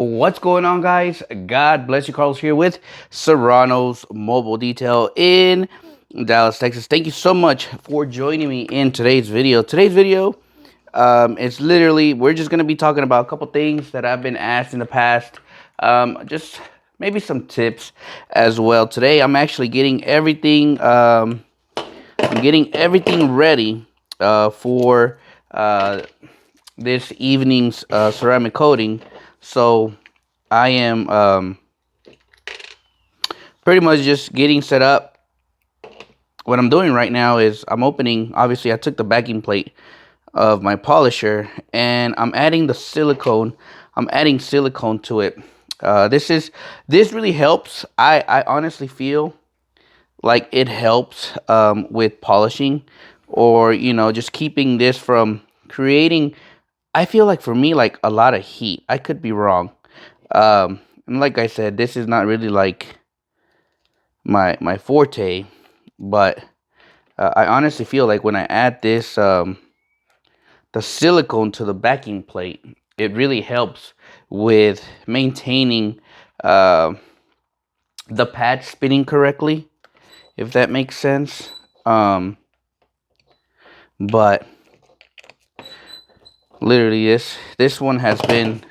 What's going on, guys? God bless you. Carlos here with Serranos Mobile Detail in Dallas, Texas. Thank you so much for joining me in today's video. It's literally, we're just going to be talking about a couple things that I've been asked in the past. Just maybe some tips as well. Today, I'm actually getting everything, ready for this evening's ceramic coating. So I am pretty much just getting set up. What I'm doing right now is I'm opening, obviously I took the backing plate of my polisher and I'm adding the silicone. I'm adding silicone to it. This really helps. I honestly feel like it helps with polishing, or just keeping this from creating, I feel like, for me, like a lot of heat. I could be wrong. And like I said, this is not really like my forte, but I honestly feel like when I add this the silicone to the backing plate, it really helps with maintaining uh, the pad spinning correctly, if that makes sense. But literally, this one has been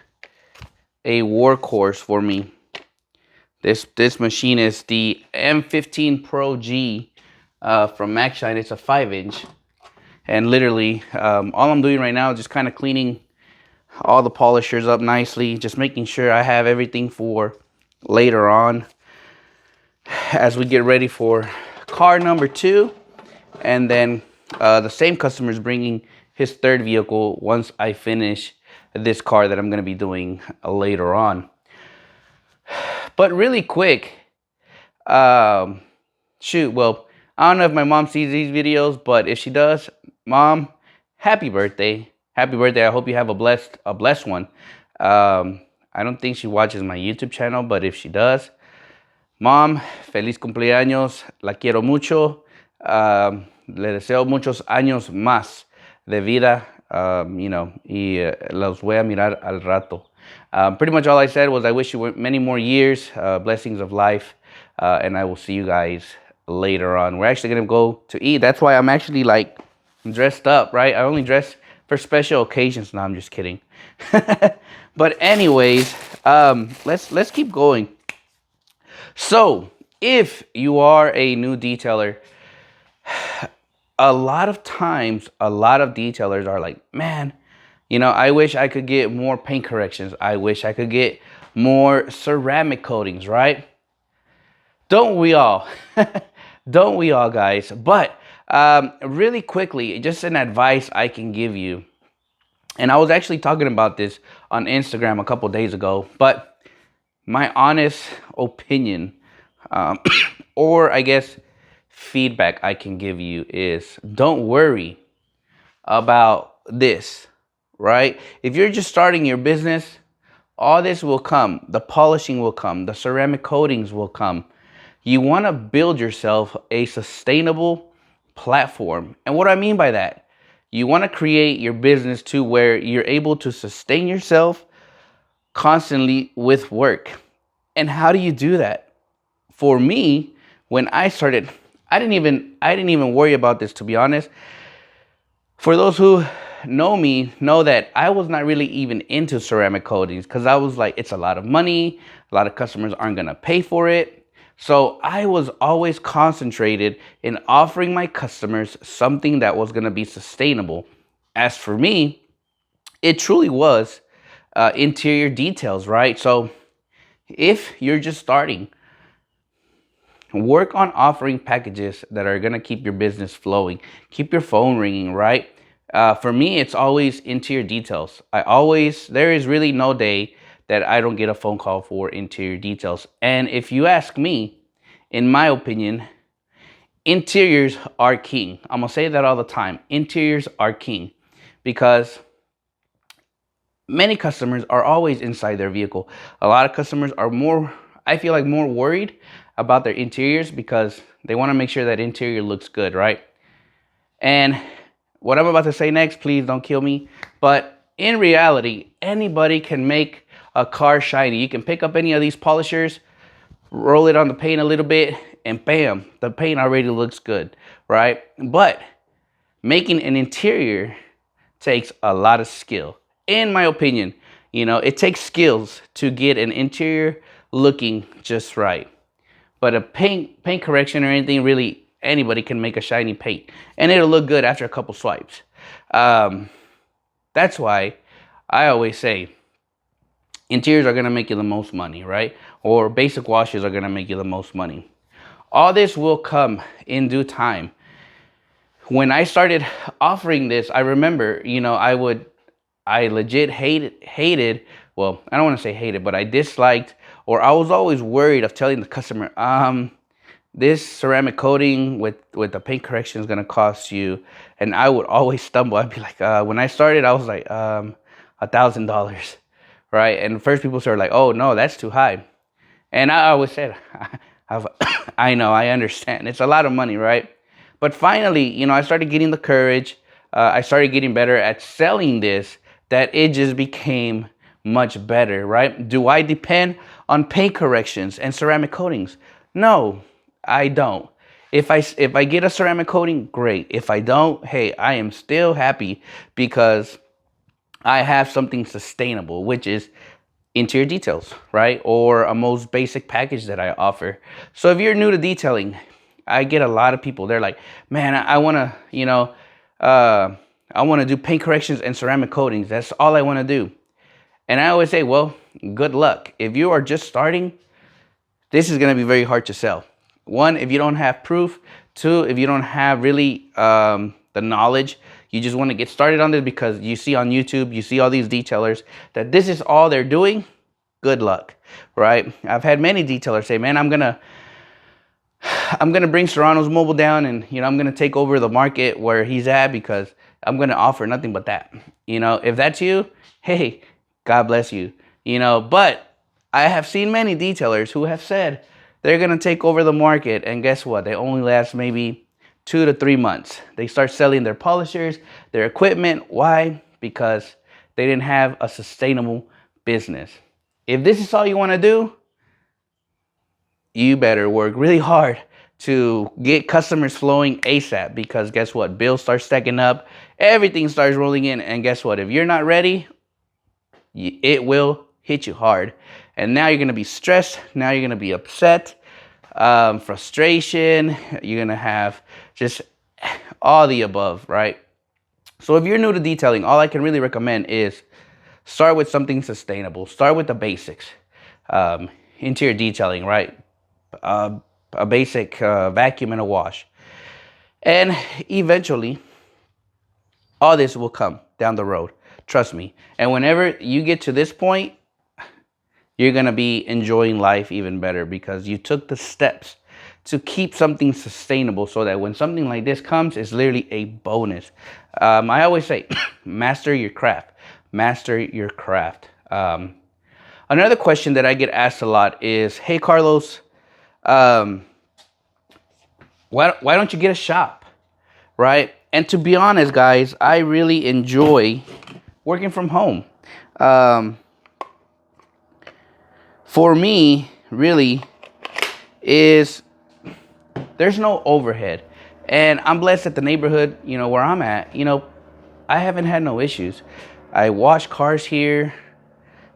a workhorse for me. This machine is the M15 Pro G from MaxShine. It's a 5-inch, and literally all I'm doing right now is just kind of cleaning all the polishers up nicely, just making sure I have everything for later on as we get ready for car number 2. And then the same customer is bringing his third vehicle once I finish this car that I'm going to be doing later on. But really quick, shoot, well, I don't know if my mom sees these videos, but if she does, Mom, happy birthday. Happy birthday. I hope you have a blessed one. I don't think she watches my YouTube channel, but if she does, Mom, feliz cumpleaños. La quiero mucho. Le deseo muchos años más de vida, y los voy a mirar al rato. Pretty much all I said was I wish you many more years, blessings of life, and I will see you guys later on. We're actually going to go to eat. That's why I'm actually like dressed up, right? I only dress for special occasions. No, I'm just kidding. But anyways, let's keep going. So if you are a new detailer, a lot of times, a lot of detailers are like, man, I wish I could get more paint corrections. I wish I could get more ceramic coatings, right? Don't we all? Don't we all, guys? But really quickly, just an advice I can give you. And I was actually talking about this on Instagram a couple days ago, but my honest opinion, or I guess feedback I can give you, is don't worry about this, right? If you're just starting your business, all this will come. The polishing will come. The ceramic coatings will come. You want to build yourself a sustainable platform. And what I mean by that, you want to create your business to where you're able to sustain yourself constantly with work. And how do you do that? For me, when I started, I didn't even worry about this, to be honest. For those who know me, know that I was not really even into ceramic coatings because I was like, it's a lot of money. A lot of customers aren't going to pay for it. So I was always concentrated in offering my customers something that was going to be sustainable. As for me, it truly was interior details, right? So if you're just starting, work on offering packages that are going to keep your business flowing, keep your phone ringing, right? For me, it's always interior details. There is really no day that I don't get a phone call for interior details. And if you ask me, in my opinion, interiors are king. I'm going to say that all the time. Interiors are king, because many customers are always inside their vehicle. A lot of customers are I feel like, more worried about their interiors because they want to make sure that interior looks good, right? And what I'm about to say next, please don't kill me, but in reality, anybody can make a car shiny. You can pick up any of these polishers, roll it on the paint a little bit, and bam, the paint already looks good, right? But making an interior takes a lot of skill, in my opinion. It takes skills to get an interior looking just right. But a paint correction or anything, really, anybody can make a shiny paint, and it'll look good after a couple swipes. That's why I always say interiors are gonna make you the most money, right? Or basic washes are gonna make you the most money. All this will come in due time. When I started offering this, I remember, I legit hated, well, I don't want to say hated, but I disliked, or I was always worried of telling the customer, this ceramic coating with the paint correction is going to cost you. And I would always stumble. I'd be like, when I started, I was like, $1,000, right? And first people started like, oh no, that's too high. And I always said, I know, I understand. It's a lot of money, right? But finally, I started getting the courage. I started getting better at selling this, that it just became much better, right? Do I depend on paint corrections and ceramic coatings? No, I don't. If I get a ceramic coating, great. If I don't, hey, I am still happy because I have something sustainable, which is interior details, right? Or a most basic package that I offer. So if you're new to detailing, I get a lot of people. They're like, man, I want to, I want to do paint corrections and ceramic coatings. That's all I want to do. And I always say, well, good luck. If you are just starting, this is going to be very hard to sell. One, if you don't have proof. Two, if you don't have really the knowledge, you just want to get started on this because you see on YouTube, you see all these detailers that this is all they're doing. Good luck, right? I've had many detailers say, man, I'm gonna bring Serrano's Mobile down, and I'm gonna take over the market where he's at because I'm gonna offer nothing but that. If that's you, hey, God bless you. But I have seen many detailers who have said they're gonna take over the market, and guess what? They only last maybe 2 to 3 months. They start selling their polishers, their equipment. Why? Because they didn't have a sustainable business. If this is all you want to do, you better work really hard to get customers flowing ASAP, because guess what? Bills start stacking up, everything starts rolling in, and guess what? If you're not ready, it will hit you hard. And now you're going to be stressed. Now you're going to be upset, frustration. You're going to have just all the above, right? So if you're new to detailing, all I can really recommend is start with something sustainable. Start with the basics. Interior detailing, right? A basic vacuum and a wash. And eventually, all this will come down the road. Trust me. And whenever you get to this point, you're going to be enjoying life even better because you took the steps to keep something sustainable so that when something like this comes, it's literally a bonus. I always say, master your craft. Master your craft. Another question that I get asked a lot is, hey, Carlos, why don't you get a shop, right? And to be honest, guys, I really enjoy working from home. For me, really, is there's no overhead. And I'm blessed at the neighborhood, where I'm at. I haven't had no issues. I wash cars here.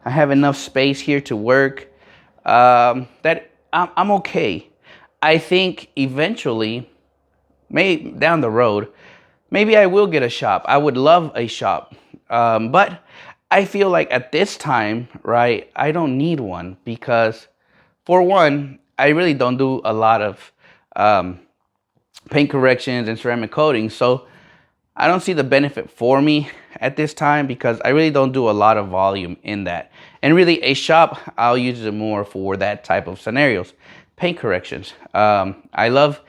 I have enough space here to work. That I'm okay. I think eventually, maybe down the road, maybe I will get a shop. I would love a shop. But I feel like at this time, right, I don't need one because, for one, I really don't do a lot of paint corrections and ceramic coatings. So I don't see the benefit for me at this time because I really don't do a lot of volume in that. And really, a shop, I'll use it more for that type of scenarios. Paint corrections. I love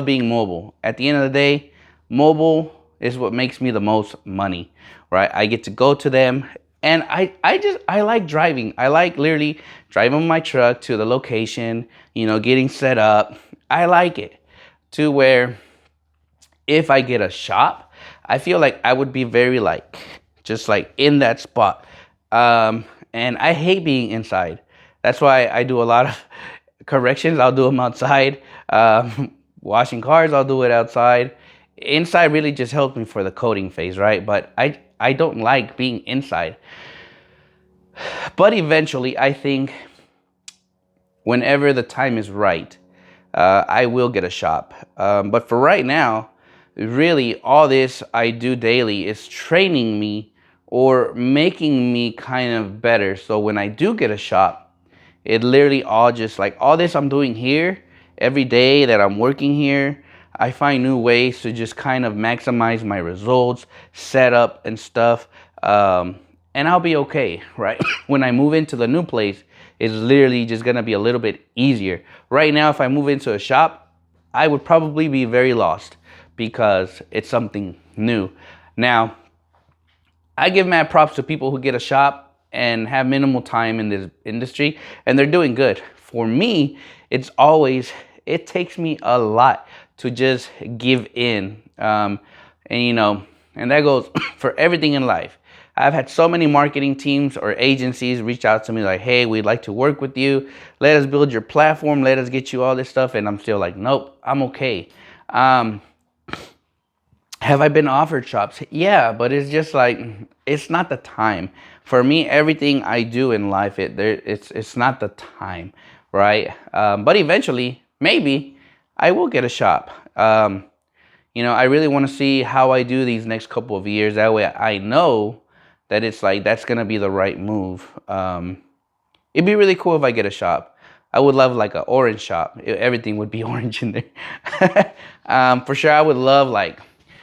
being mobile. At the end of the day, mobile is what makes me the most money, right? I get to go to them, and I like driving. I like literally driving my truck to the location, getting set up. I like it to where if I get a shop, I feel like I would be very just in that spot. And I hate being inside. That's why I do a lot of corrections. I'll do them outside. Washing cars, I'll do it outside. Inside really just helps me for the coding phase, right? But I don't like being inside. But eventually, I think whenever the time is right, I will get a shop. But for right now, really all this I do daily is training me or making me kind of better. So when I do get a shop, it literally all just like all this I'm doing here, every day that I'm working here, I find new ways to just kind of maximize my results, setup and stuff. And I'll be okay, right? When I move into the new place, it's literally just gonna be a little bit easier. Right now, if I move into a shop, I would probably be very lost because it's something new. Now, I give mad props to people who get a shop and have minimal time in this industry, and they're doing good. For me, it takes me a lot to just give in. And that goes for everything in life. I've had so many marketing teams or agencies reach out to me like, hey, we'd like to work with you. Let us build your platform. Let us get you all this stuff. And I'm still like, nope, I'm okay. Have I been offered shops? Yeah, but it's just like, it's not the time. For me, everything I do in life, it's not the time, right? But eventually, maybe I will get a shop. I really want to see how I do these next couple of years. That way I know that it's like, that's going to be the right move. It'd be really cool if I get a shop. I would love like an orange shop. Everything would be orange in there. For sure, I would love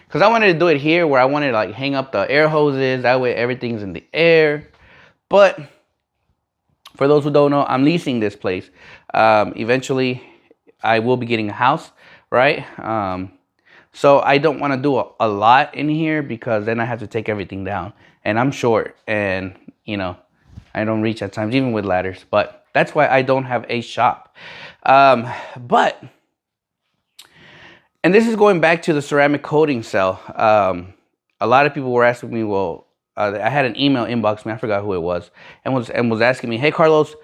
because I wanted to do it here where I wanted to like hang up the air hoses. That way everything's in the air. But for those who don't know, I'm leasing this place. Eventually, I will be getting a house, right? So I don't want to do a lot in here because then I have to take everything down. And I'm short and, I don't reach at times, even with ladders. But that's why I don't have a shop. And this is going back to the ceramic coating cell. A lot of people were asking me, well, I had an email inbox me, I forgot who it was, and was asking me, hey, Carlos,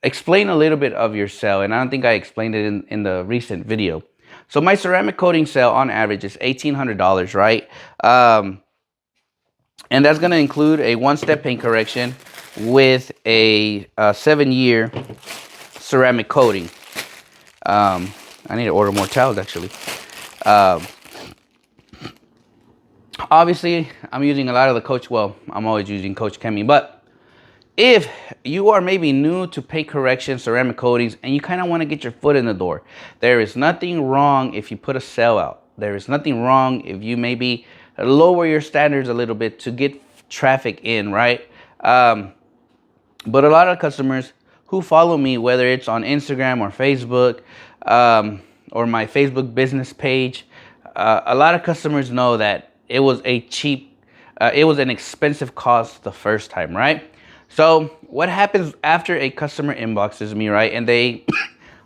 explain a little bit of your cell. And I don't think I explained it in the recent video. So my ceramic coating cell on average is $1,800, right? And that's going to include a one-step paint correction with a 7-year ceramic coating. I need to order more towels, actually. Obviously, I'm using a lot of the Coach. Well, I'm always using Coach Chemi. But if you are maybe new to paint correction, ceramic coatings, and you kind of want to get your foot in the door, there is nothing wrong if you put a cell out. There is nothing wrong if you maybe lower your standards a little bit to get traffic in, right? But a lot of customers who follow me, whether it's on Instagram or Facebook, or my Facebook business page, a lot of customers know that it was an expensive cost the first time, right? So what happens after a customer inboxes me, right? And they,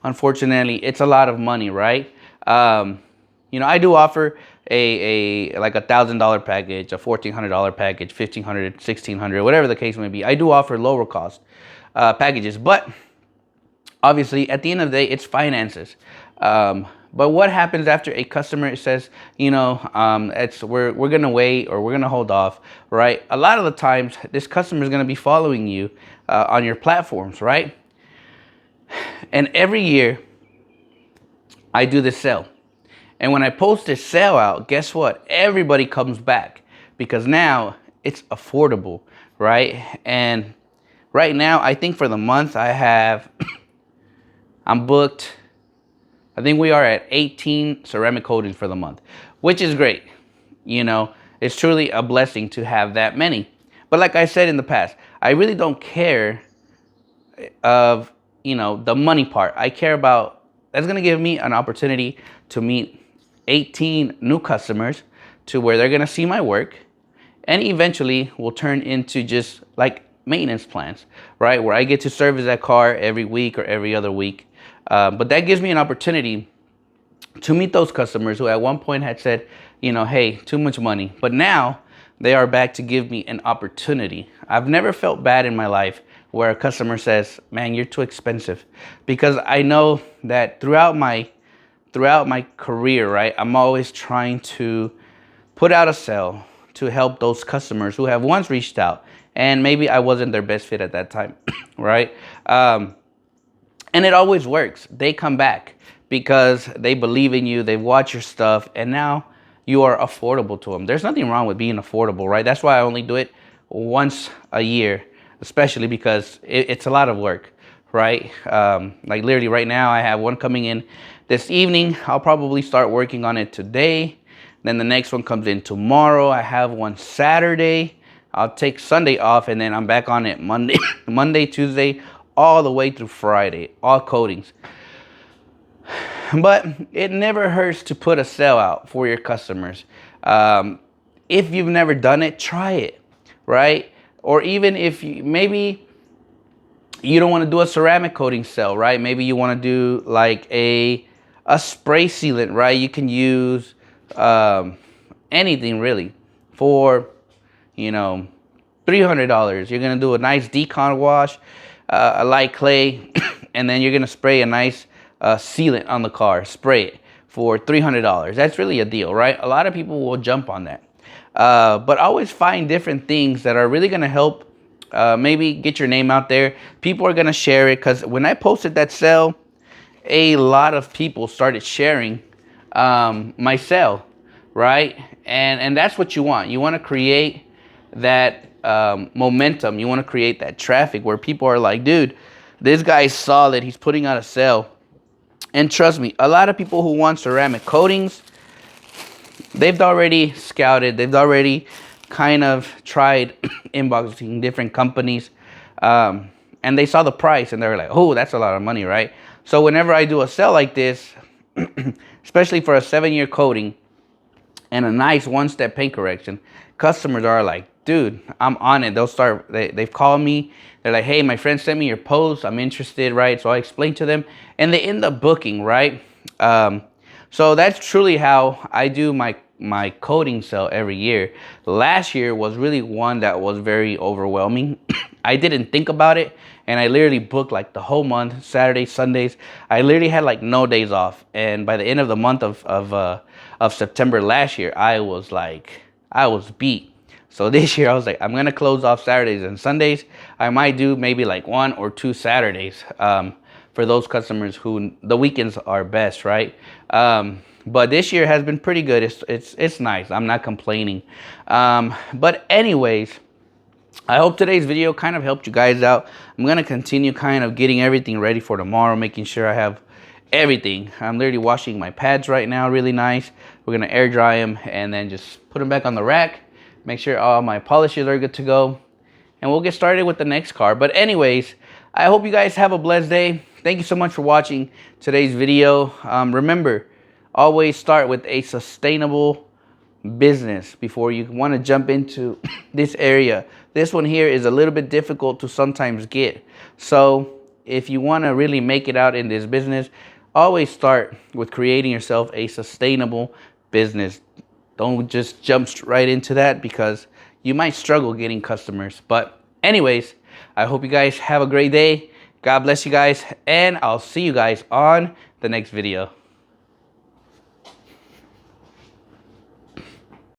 unfortunately, it's a lot of money, right? I do offer a $1,000 package, a $1,400 package, $1,500, $1,600, whatever the case may be. I do offer lower cost packages, but obviously at the end of the day, it's finances. But what happens after a customer says, we're gonna wait or we're gonna hold off, right? A lot of the times, this customer is gonna be following you on your platforms, right? And every year, I do this sale. And when I post this sale out, guess what? Everybody comes back because now it's affordable, right? And right now, I think for the month I'm booked. I think we are at 18 ceramic coatings for the month, which is great. It's truly a blessing to have that many. But like I said in the past, I really don't care of, the money part. I care about, that's going to give me an opportunity to meet 18 new customers to where they're going to see my work and eventually will turn into just like maintenance plans, right? Where I get to service that car every week or every other week. But that gives me an opportunity to meet those customers who at one point had said, hey, too much money. But now they are back to give me an opportunity. I've never felt bad in my life where a customer says, man, you're too expensive, because I know that throughout my career, right, I'm always trying to put out a sale to help those customers who have once reached out and maybe I wasn't their best fit at that time, right? And it always works. They come back because they believe in you, they watch your stuff, and now you are affordable to them. There's nothing wrong with being affordable, right? That's why I only do it once a year, especially because it's a lot of work, right? Like literally right now, I have one coming in this evening. I'll probably start working on it today. Then the next one comes in tomorrow. I have one Saturday. I'll take Sunday off, and then I'm back on it Monday, Monday, Tuesday, all the way through Friday, all coatings. But it never hurts to put a sale out for your customers. If you've never done it, try it, right? Or even if maybe you don't want to do a ceramic coating sale, right? Maybe you want to do like a spray sealant, right? You can use anything really for, you know, $300. You're gonna do a nice decon wash, a light clay, and then you're gonna spray a nice sealant on the car. Spray it for $300. That's really a deal, right? A lot of people will jump on that, but always find different things that are really gonna help. Maybe get your name out there. People are gonna share it, because when I posted that sale, a lot of people started sharing my sale, right? And that's what you want. You want to create that momentum. You want to create that traffic where people are like, dude, this guy's solid. He's putting out a sale. And trust me, a lot of people who want ceramic coatings, they've already scouted. They've already kind of tried inboxing different companies. And they saw the price and they were like, oh, that's a lot of money, right? So whenever I do a sale like this, especially for a 7-year coating and a nice one-step paint correction, customers are like, dude, I'm on it. They've called me. They're like, hey, my friend sent me your post. I'm interested, right? So I explain to them and they end up booking, right? So that's truly how I do my coating sale every year. Last year was really one that was very overwhelming. I didn't think about it, and I literally booked like the whole month, Saturdays, Sundays. I literally had like no days off, and by the end of the month of September last year, I was beat. So this year I was like, I'm gonna close off Saturdays and Sundays. I might do maybe like 1 or 2 Saturdays for those customers who the weekends are best, right? But this year has been pretty good. It's nice. I'm not complaining. But anyways, I hope today's video kind of helped you guys out. I'm gonna continue kind of getting everything ready for tomorrow, making sure I have everything. I'm literally washing my pads right now, really nice. We're gonna air dry them and then just put them back on the rack. Make sure all my polishes are good to go, and we'll get started with the next car. But anyways, I hope you guys have a blessed day. Thank you so much for watching today's video. Remember, always start with a sustainable business before you want to jump into this area. This one here is a little bit difficult to sometimes get. So if you want to really make it out in this business, always start with creating yourself a sustainable business. Don't just jump right into that, because you might struggle getting customers. But anyways, I hope you guys have a great day. God bless you guys, and I'll see you guys on the next video.